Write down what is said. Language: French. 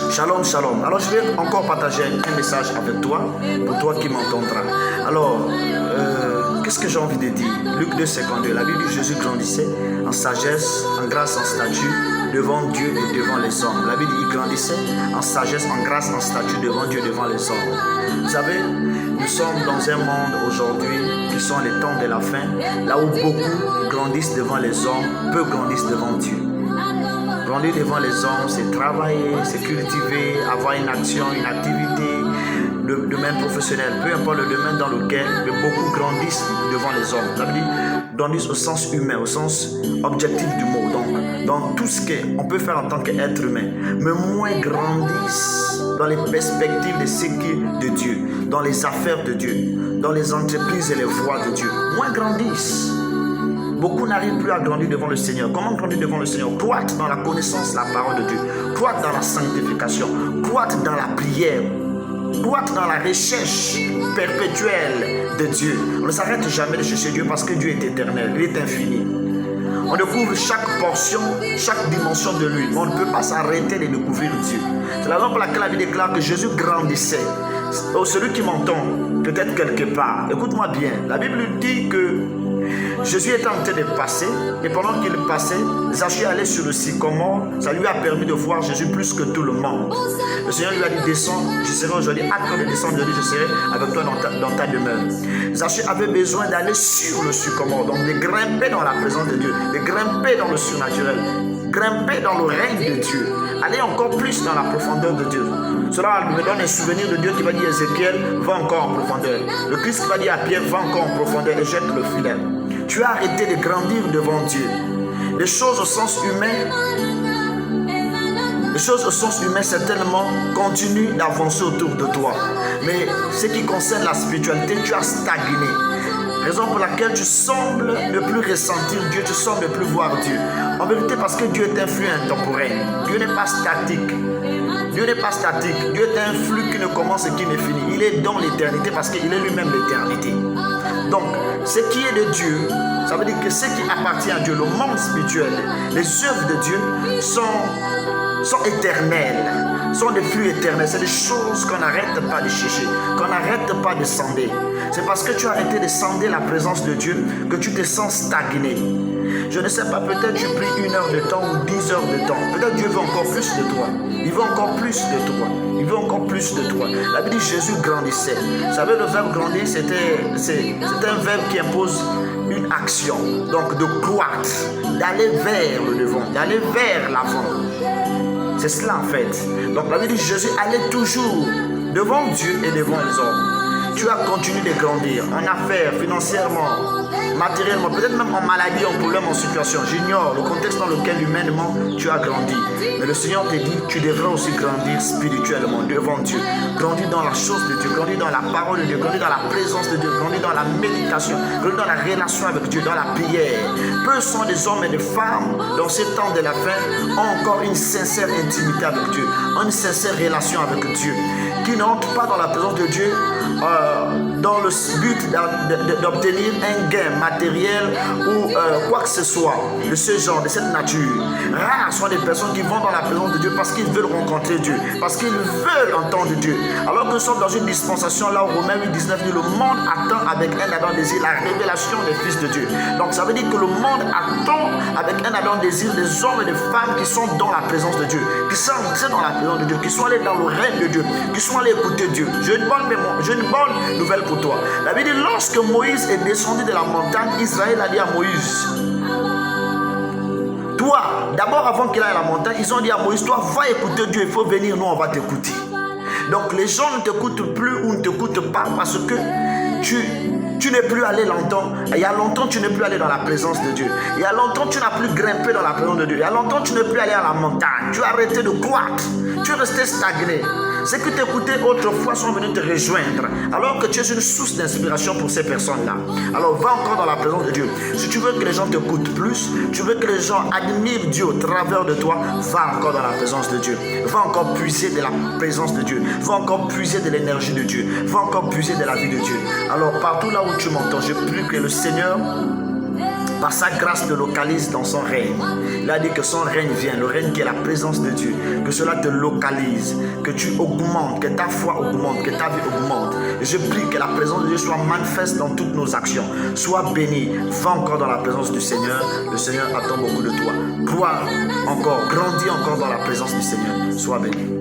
Shalom, shalom. Alors je vais encore partager un message avec toi, pour toi qui m'entendras. Alors, qu'est-ce que j'ai envie de dire? Luc 2,52, la Bible dit Jésus grandissait en sagesse, en grâce, en statut, devant Dieu et devant les hommes. La Bible dit il grandissait en sagesse, en grâce, en statut, devant Dieu et devant les hommes. Vous savez, nous sommes dans un monde aujourd'hui qui sont les temps de la fin, là où beaucoup grandissent devant les hommes, peu grandissent devant Dieu. Grandir devant les hommes, c'est travailler, c'est cultiver, avoir une action, une activité, le domaine professionnel, peu importe le domaine dans lequel beaucoup grandissent devant les hommes. Ça veut dire grandissent au sens humain, au sens objectif du mot. Donc, dans tout ce qu'on peut faire en tant qu'être humain, mais moins grandissent dans les perspectives de ce qui est de Dieu, dans les affaires de Dieu, dans les entreprises et les voies de Dieu. Moins grandissent. Beaucoup n'arrivent plus à grandir devant le Seigneur. Comment grandir devant le Seigneur? Croître dans la connaissance de la parole de Dieu. Croître dans la sanctification. Croître dans la prière. Croître dans la recherche perpétuelle de Dieu. On ne s'arrête jamais de chercher Dieu parce que Dieu est éternel. Il est infini. On découvre chaque portion, chaque dimension de lui. Mais on ne peut pas s'arrêter de découvrir Dieu. C'est la raison pour laquelle la Bible déclare que Jésus grandissait. Oh, celui qui m'entend, peut-être quelque part, écoute-moi bien. La Bible dit que Jésus était en train de passer, et pendant qu'il passait, Zaché allait sur le sycomore. Ça lui a permis de voir Jésus plus que tout le monde. Le Seigneur lui a dit, descends, je serai aujourd'hui, acte de descendre de lui, je serai avec toi dans ta demeure. Zaché avait besoin d'aller sur le sycomore, donc de grimper dans la présence de Dieu, de grimper dans le surnaturel, grimper dans le règne de Dieu, aller encore plus dans la profondeur de Dieu. Cela me donne un souvenir de Dieu qui va dire à Ézéchiel, va encore en profondeur. Le Christ qui va dire à Pierre, va encore en profondeur et jette le filet. Tu as arrêté de grandir devant Dieu. Les choses au sens humain, certainement, continuent d'avancer autour de toi. Mais ce qui concerne la spiritualité, tu as stagné. Raison pour laquelle tu sembles ne plus ressentir Dieu, tu sembles ne plus voir Dieu. En vérité, parce que Dieu est un flux intemporel. Dieu n'est pas statique. Dieu n'est pas statique. Dieu est un flux qui ne commence et qui ne finit. Il est dans l'éternité parce qu'il est lui-même l'éternité. Donc, ce qui est de Dieu, ça veut dire que ce qui appartient à Dieu, le monde spirituel, les œuvres de Dieu sont éternelles, sont des flux éternels. C'est des choses qu'on n'arrête pas de chercher, qu'on n'arrête pas de sonder. C'est parce que tu as arrêté de sonder la présence de Dieu que tu te sens stagné. Je ne sais pas, peut-être tu pries 1 heure de temps ou 10 heures de temps. Peut-être Dieu veut encore plus de toi. Il veut encore plus de toi. Il veut encore plus de toi. La Bible dit Jésus grandissait. Vous savez, le verbe grandir, c'est un verbe qui impose une action. Donc de croître, d'aller vers le devant, d'aller vers l'avant. C'est cela en fait. Donc la Bible dit Jésus allait toujours devant Dieu et devant les hommes. Tu as continué de grandir en affaires, financièrement, matériellement, peut-être même en maladie, en problème, en situation. J'ignore le contexte dans lequel humainement tu as grandi. Mais le Seigneur te dit, tu devrais aussi grandir spirituellement devant Dieu. Grandir dans la chose de Dieu, grandir dans la parole de Dieu, grandir dans la présence de Dieu, grandir dans la méditation, grandir dans la relation avec Dieu, dans la prière. Peu sont des hommes et des femmes dans ces temps de la fin ont encore une sincère intimité avec Dieu, ont une sincère relation avec Dieu, qui n'entrent pas dans la présence de Dieu dans le but d'obtenir un gain matériel ou quoi que ce soit de ce genre, de cette nature. Rares sont les personnes qui vont dans la présence de Dieu parce qu'ils veulent rencontrer Dieu, parce qu'ils veulent entendre Dieu. Alors que nous sommes dans une dispensation là où Romains 8,19 dit le monde attend avec un ardent désir la révélation des fils de Dieu. Donc ça veut dire que le monde attend avec un ardent désir des hommes et des femmes qui sont dans la présence de Dieu, qui sont entrés dans la présence de Dieu, qui sont allés dans le règne de Dieu, qui sont allés écouter Dieu. J'ai une bonne nouvelle pour toi. La Bible dit lorsque Moïse est descendu de la montagne, Israël a dit à Moïse, toi, d'abord avant qu'il aille à la montagne, ils ont dit à Moïse, toi va écouter Dieu, il faut venir, nous on va t'écouter. Donc les gens ne t'écoutent plus ou ne t'écoutent pas parce que tu n'es plus allé longtemps. Il y a longtemps tu n'es plus allé dans la présence de Dieu. Il y a longtemps tu n'as plus grimpé dans la présence de Dieu. Il y a longtemps tu n'es plus allé à la montagne. Tu as arrêté de croître. Tu es resté stagné. Ceux qui t'écoutaient autrefois sont venus te rejoindre, alors que tu es une source d'inspiration pour ces personnes-là. Alors va encore dans la présence de Dieu. Si tu veux que les gens t'écoutent plus, tu veux que les gens admirent Dieu au travers de toi, va encore dans la présence de Dieu. Va encore puiser de la présence de Dieu. Va encore puiser de l'énergie de Dieu. Va encore puiser de la vie de Dieu. Alors partout là où tu m'entends, je prie que le Seigneur Par sa grâce, te localise dans son règne. Il a dit que son règne vient, le règne qui est la présence de Dieu. Que cela te localise, que tu augmentes, que ta foi augmente, que ta vie augmente. Et je prie que la présence de Dieu soit manifeste dans toutes nos actions. Sois béni, va encore dans la présence du Seigneur. Le Seigneur attend beaucoup de toi. Gloire encore, grandis encore dans la présence du Seigneur. Sois béni.